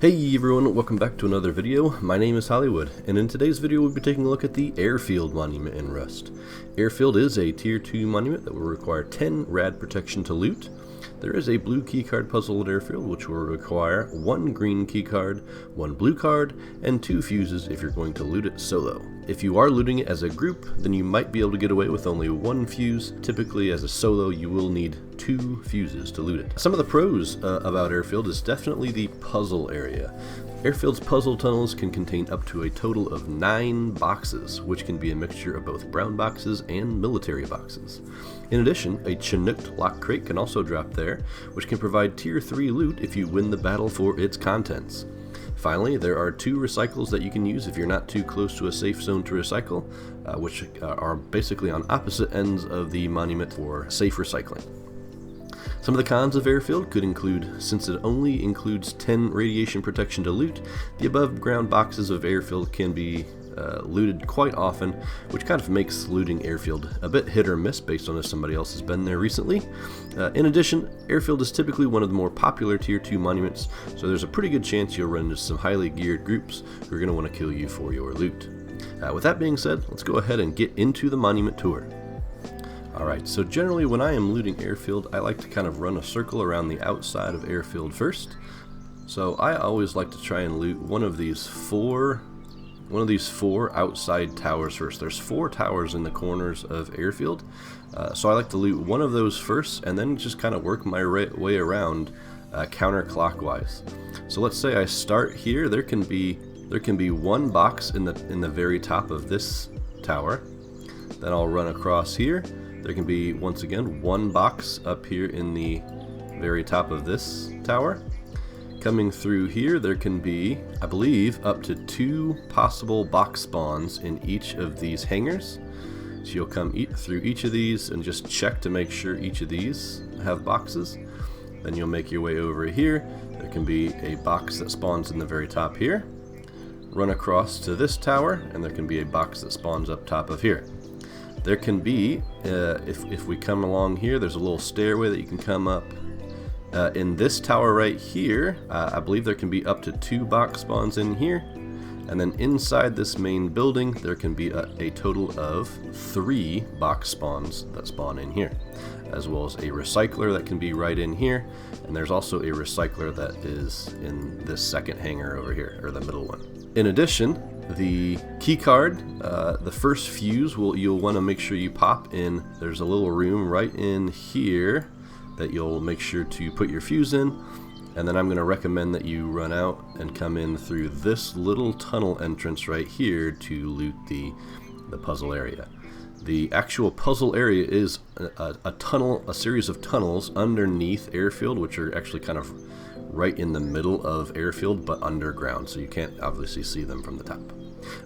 Hey everyone, welcome back to another video. My name is Hollywood, and in today's video we'll be taking a look at the Airfield monument in Rust. Airfield is a tier 2 monument that will require 10 rad protection to loot. There is a blue keycard puzzle at Airfield which will require 1 green keycard, 1 blue card, and 2 fuses if you're going to loot it solo. If you are looting it as a group, then you might be able to get away with only 1 fuse. Typically as a solo you will need 2 fuses to loot it. Some of the pros about Airfield is definitely the puzzle area. Airfield's puzzle tunnels can contain up to a total of 9 boxes, which can be a mixture of both brown boxes and military boxes. In addition, a Chinook lock crate can also drop there, which can provide tier 3 loot if you win the battle for its contents. Finally, there are 2 recycles that you can use if you're not too close to a safe zone to recycle, which are basically on opposite ends of the monument for safe recycling. Some of the cons of Airfield could include, since it only includes 10 radiation protection to loot, the above ground boxes of Airfield can be looted quite often, which kind of makes looting Airfield a bit hit or miss based on if somebody else has been there recently. In addition, Airfield is typically one of the more popular tier 2 monuments, so there's a pretty good chance you'll run into some highly geared groups who are going to want to kill you for your loot. With that being said, let's go ahead and get into the monument tour. Alright, so generally when I am looting Airfield, I like to kind of run a circle around the outside of Airfield first. So I always like to try and loot one of these four outside towers first. There's 4 towers in the corners of Airfield, so I like to loot one of those first and then just kind of work my way around counterclockwise. So let's say I start here. There can be 1 box in the very top of this tower. Then I'll run across here. There can be, once again, 1 box up here in the very top of this tower. Coming through here, there can be, I believe, up to 2 possible box spawns in each of these hangars. So you'll come through each of these and just check to make sure each of these have boxes. Then you'll make your way over here. There can be a box that spawns in the very top here. Run across to this tower, and there can be a box that spawns up top of here. There can be, if we come along here, there's a little stairway that you can come up. In this tower right here, I believe there can be up to 2 box spawns in here. And then inside this main building, there can be a total of 3 box spawns that spawn in here, as well as a recycler that can be right in here. And there's also a recycler that is in this second hangar over here, or the middle one. In addition, the keycard, the first fuse you'll want to make sure you pop in. There's a little room right in here that you'll make sure to put your fuse in, and then I'm going to recommend that you run out and come in through this little tunnel entrance right here to loot the puzzle area. The actual puzzle area is a series of tunnels underneath Airfield, which are actually kind of right in the middle of Airfield, but underground, so you can't obviously see them from the top.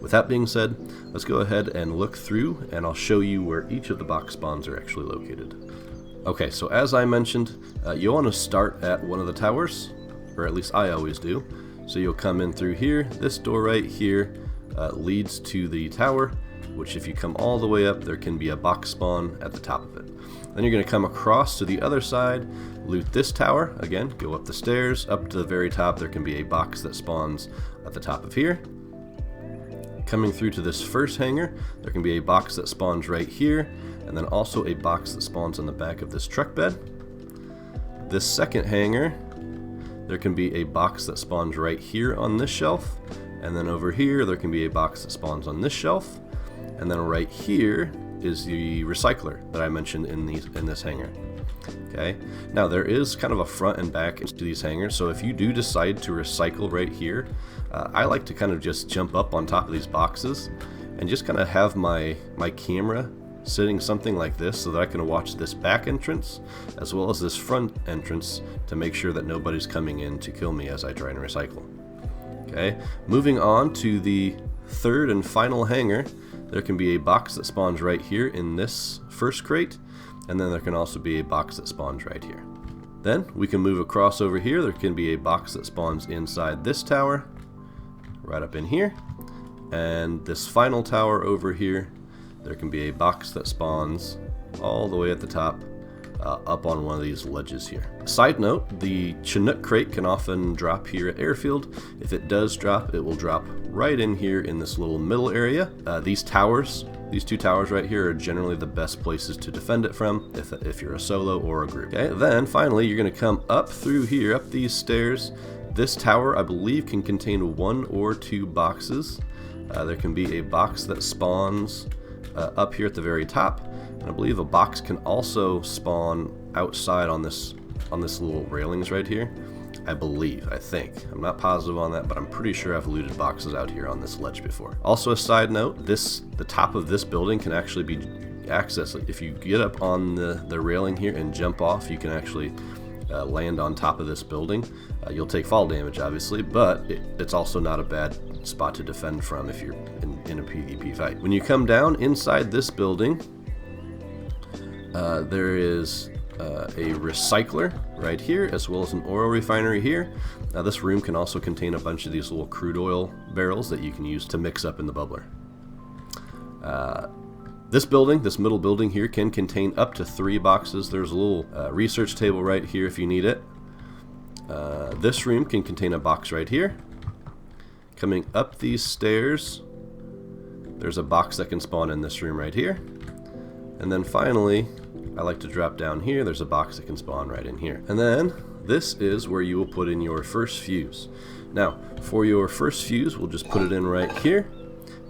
With that being said, let's go ahead and look through, and I'll show you where each of the box spawns are actually located. Okay, so as I mentioned, you want to start at one of the towers, or at least I always do. So you'll come in through here. This door right here leads to the tower, which if you come all the way up, there can be a box spawn at the top of it. Then you're going to come across to the other side, loot this tower, again, go up the stairs, up to the very top, there can be a box that spawns at the top of here. Coming through to this first hangar, there can be a box that spawns right here, and then also a box that spawns on the back of this truck bed. This second hangar, there can be a box that spawns right here on this shelf, and then over here there can be a box that spawns on this shelf, and then right here is the recycler that I mentioned in this hangar. Okay, now there is kind of a front and back to these hangars, so if you do decide to recycle right here, I like to kind of just jump up on top of these boxes and just kind of have my camera sitting something like this so that I can watch this back entrance as well as this front entrance to make sure that nobody's coming in to kill me as I try and recycle. Okay, moving on to the third and final hangar, there can be a box that spawns right here in this first crate, and then there can also be a box that spawns right here. Then we can move across over here. There can be a box that spawns inside this tower, right up in here, and this final tower over here, there can be a box that spawns all the way at the top up on one of these ledges here. Side note, the Chinook crate can often drop here at Airfield. If it does drop, it will drop right in here in this little middle area. These two towers right here are generally the best places to defend it from if you're a solo or a group. Okay, then finally you're going to come up through here, up these stairs. This tower, I believe, can contain 1 or 2 boxes. There can be a box that spawns up here at the very top, and I believe a box can also spawn outside on this little railings right here. I think. I'm not positive on that, but I'm pretty sure I've looted boxes out here on this ledge before. Also, a side note, the top of this building can actually be accessed. If you get up on the railing here and jump off, you can actually land on top of this building. You'll take fall damage, obviously, but it's also not a bad spot to defend from if you're in a PvP fight. When you come down inside this building, there is a recycler right here, as well as an oil refinery here. Now this room can also contain a bunch of these little crude oil barrels that you can use to mix up in the bubbler. This middle building here can contain up to 3 boxes. There's a little research table right here if you need it. This room can contain a box right here. Coming up these stairs, there's a box that can spawn in this room right here. And then finally, I like to drop down here. There's a box that can spawn right in here. And then this is where you will put in your first fuse. Now, for your first fuse, we'll just put it in right here.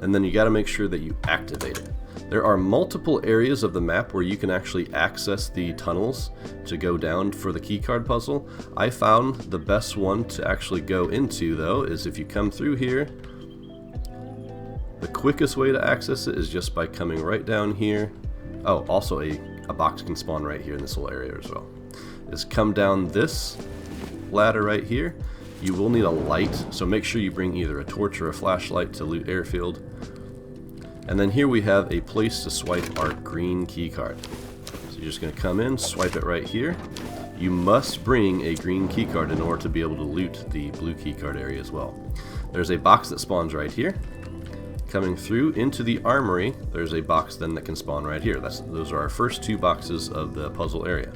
And then you got to make sure that you activate it. There are multiple areas of the map where you can actually access the tunnels to go down for the keycard puzzle. I found the best one to actually go into, though, is if you come through here. The quickest way to access it is just by coming right down here. Oh, also a box can spawn right here in this little area as well. Is come down this ladder right here. You will need a light, so make sure you bring either a torch or a flashlight to loot Airfield. And then here we have a place to swipe our green keycard. So you're just going to come in, swipe it right here. You must bring a green keycard in order to be able to loot the blue keycard area as well. There's a box that spawns right here. Coming through into the armory, there's a box then that can spawn right here. Those are our first 2 boxes of the puzzle area.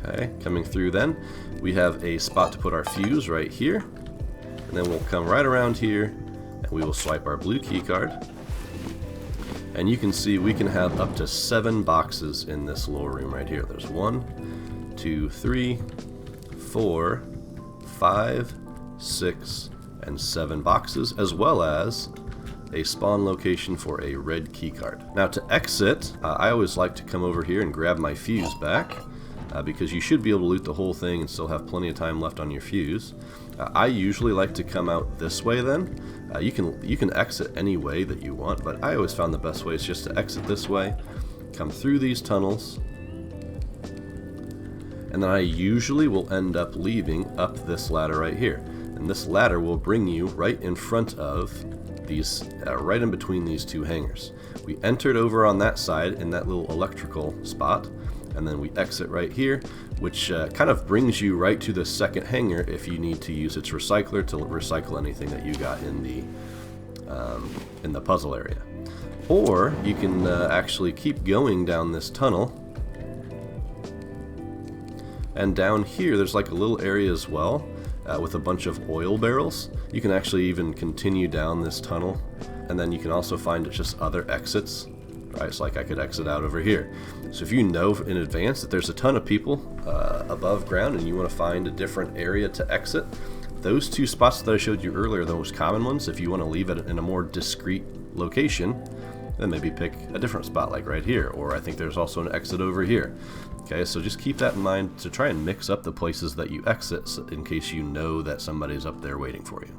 Okay, coming through then, we have a spot to put our fuse right here. And then we'll come right around here, and we will swipe our blue keycard. And you can see we can have up to 7 boxes in this little room right here. There's 1, 2, 3, 4, 5, 6, and 7 boxes, as well as a spawn location for a red keycard. Now to exit, I always like to come over here and grab my fuse back, because you should be able to loot the whole thing and still have plenty of time left on your fuse. I usually like to come out this way then. You can exit any way that you want, but I always found the best way is just to exit this way, come through these tunnels, and then I usually will end up leaving up this ladder right here. And this ladder will bring you right in front of these, right in between these 2 hangars. We entered over on that side in that little electrical spot, and then we exit right here, which kind of brings you right to the second hangar if you need to use its recycler to recycle anything that you got in the puzzle area. Or you can actually keep going down this tunnel, and down here there's like a little area as well with a bunch of oil barrels. You can actually even continue down this tunnel, and then you can also find just other exits. Right, it's like I could exit out over here. So if you know in advance that there's a ton of people above ground and you want to find a different area to exit, those 2 spots that I showed you earlier are the most common ones. If you want to leave it in a more discreet location, then maybe pick a different spot like right here, or I think there's also an exit over here. Okay, so just keep that in mind to try and mix up the places that you exit in case you know that somebody's up there waiting for you.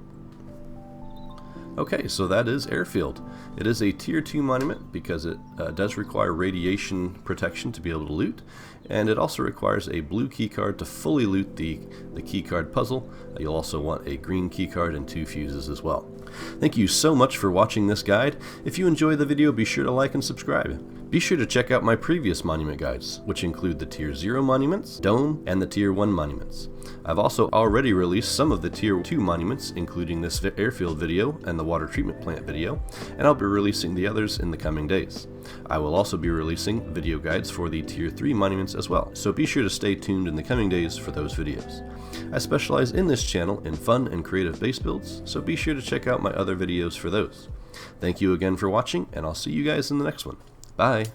Okay, so that is Airfield. It is a Tier 2 monument because it does require radiation protection to be able to loot, and it also requires a blue keycard to fully loot the keycard puzzle. You'll also want a green keycard and 2 fuses as well. Thank you so much for watching this guide. If you enjoyed the video, be sure to like and subscribe. Be sure to check out my previous monument guides, which include the Tier 0 monuments, Dome, and the Tier 1 monuments. I've also already released some of the Tier 2 monuments, including this airfield video and the water treatment plant video, and I'll be releasing the others in the coming days. I will also be releasing video guides for the Tier 3 monuments as well, so be sure to stay tuned in the coming days for those videos. I specialize in this channel in fun and creative base builds, so be sure to check out my other videos for those. Thank you again for watching, and I'll see you guys in the next one. Bye!